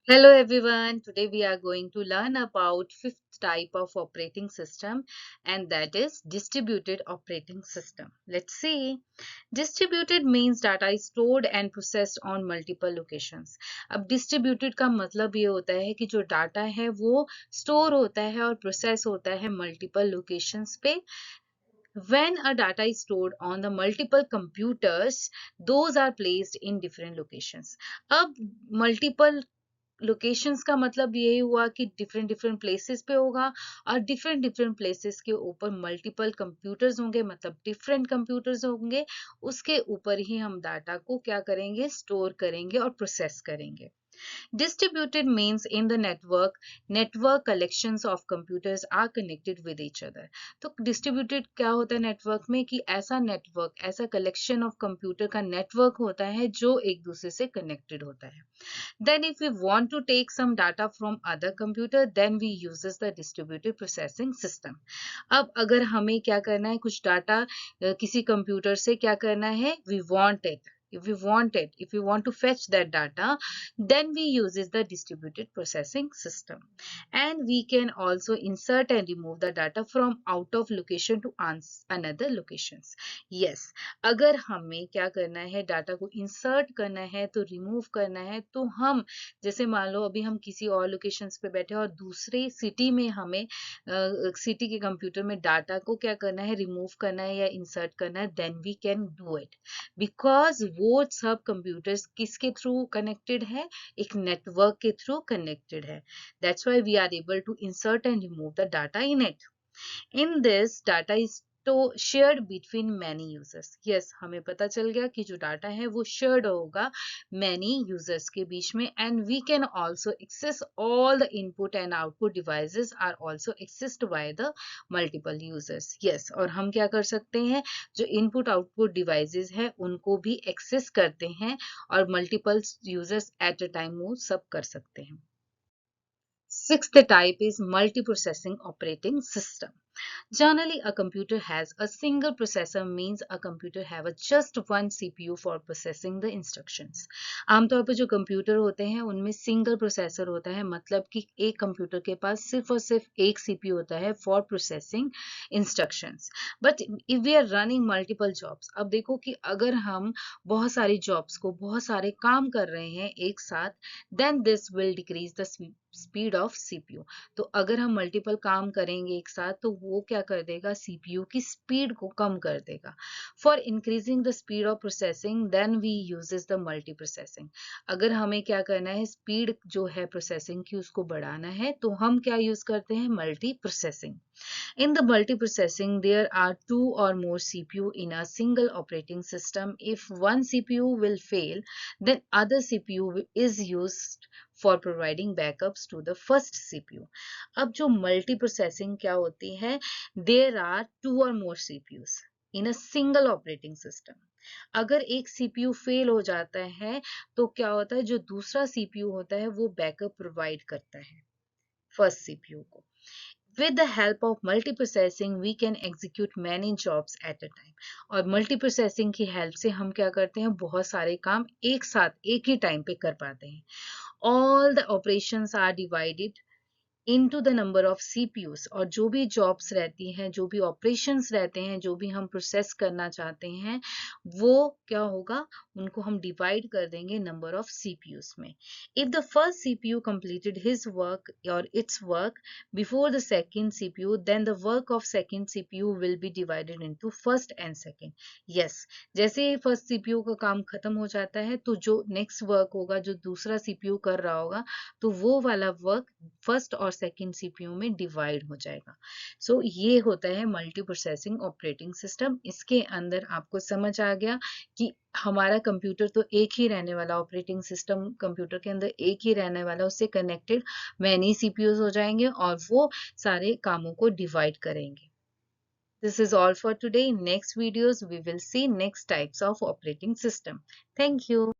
Hello everyone. Today we are going to learn about fifth type of operating system, and that is distributed operating system. Let's see. Distributed means data is stored and processed on multiple locations. अब distributed का मतलब ये होता है कि जो data है वो स्टोर होता है और प्रोसेस होता है मल्टीपल लोकेशंस पे. When a data is stored on the multiple computers, those are placed in different locations. अब multiple लोकेशंस का मतलब यही हुआ कि डिफरेंट डिफरेंट प्लेसेस पे होगा और डिफरेंट डिफरेंट प्लेसेस के ऊपर मल्टीपल कंप्यूटर्स होंगे, मतलब डिफरेंट कंप्यूटर्स होंगे. उसके ऊपर ही हम डाटा को क्या करेंगे, स्टोर करेंगे और प्रोसेस करेंगे. Distributed means in the network collections of computers are connected with each other. तो distributed क्या होता है नेटवर्क में कि ऐसा नेटवर्क, ऐसा कलेक्शन ऑफ कंप्यूटर का नेटवर्क होता है जो एक दूसरे से कनेक्टेड होता है. Then if we want to take some data from other computer, then we uses the distributed processing system. अब अगर हमें क्या करना है, कुछ डाटा किसी कंप्यूटर से क्या करना है, we want it. If we want to fetch that data, then we uses the distributed processing system. And we can also insert and remove the data from out of location to another locations. Yes, अगर हमें क्या करना है, data को insert करना है तो remove करना है, तो हम जैसे मान लो अभी हम किसी और लोकेशंस पे बैठे और दूसरे सिटी में हमें सिटी के कंप्यूटर में डाटा को क्या करना है, रिमूव करना है या इंसर्ट करना है, then we can do it. Because वो सब कंप्यूटर्स किसके थ्रू कनेक्टेड है, एक नेटवर्क के थ्रू कनेक्टेड है. That's why we are able to insert and remove the data in it. In this, data is तो shared between many users. Yes, हमें पता चल गया कि जो डाटा है वो shared होगा many users के बीच में. And we can also access all the input and output devices are also accessed by the multiple users. Yes, और हम क्या कर सकते हैं, जो input output devices है उनको भी access करते हैं और multiple users at a time वो सब कर सकते हैं. Sixth type is multiprocessing operating system. Generally, a computer has a single processor, means a computer have a just one CPU for processing the instructions. आमतौर पर जो कंप्यूटर होते हैं उनमें सिंगल प्रोसेसर होता है, मतलब कि एक कंप्यूटर के पास सिर्फ और सिर्फ एक सीपीयू होता है for processing instructions. But if we are running multiple jobs, अब देखो कि अगर हम बहुत सारी जॉब्स को, बहुत सारे काम कर रहे हैं एक साथ, then this will decrease the speed of CPU. तो अगर हम मल्टीपल काम करेंगे एक साथ तो वो क्या कर देगा, सीपीयू की स्पीड को कम कर देगा. For increasing the speed of processing, then we uses the multi processing. अगर हमें क्या करना है, स्पीड जो है प्रोसेसिंग की उसको बढ़ाना है, तो हम क्या यूज करते हैं, multi processing. In the multiprocessing, there are two or more CPU in a single operating system. If one CPU will fail, then other CPU is used for providing backups to the first CPU. अब जो multiprocessing क्या होती है, there are two or more CPUs in a single operating system. अगर एक CPU fail हो जाता है तो क्या होता है, जो दूसरा सीपीयू होता है वो बैकअप प्रोवाइड करता है फर्स्ट सीपीयू को. With the help of multiprocessing, we can execute many jobs at a time. और multiprocessing की हेल्प से हम क्या करते हैं, बहुत सारे काम एक साथ एक ही टाइम पे कर पाते हैं. All the operations are divided into the number of CPUs. और जो भी जॉब्स रहती हैं, जो भी ऑपरेशंस रहते हैं, जो भी हम प्रोसेस करना चाहते हैं, वो क्या होगा, उनको हम डिवाइड कर देंगे नंबर ऑफ CPUs में. If the first CPU completed his work or its work before the second CPU, then the work of second CPU will be divided into first and second. Yes, जैसे ही first CPU का काम खत्म हो जाता है तो जो नेक्स्ट वर्क होगा, जो दूसरा CPU कर रहा होगा, तो वो वाला वर्क फर्स्ट और सेकंड सीपीयू में डिवाइड हो जाएगा. सो ये होता है मल्टी प्रोसेसिंग ऑपरेटिंग सिस्टम. इसके अंदर आपको समझ आ गया कि हमारा कंप्यूटर तो एक ही रहने वाला, ऑपरेटिंग सिस्टम कंप्यूटर के अंदर एक ही रहने वाला, उससे कनेक्टेड मैनी सीपीयूज हो जाएंगे और वो सारे कामों को डिवाइड करेंगे. This is all for today. In next videos we will see next types of operating system. Thank you.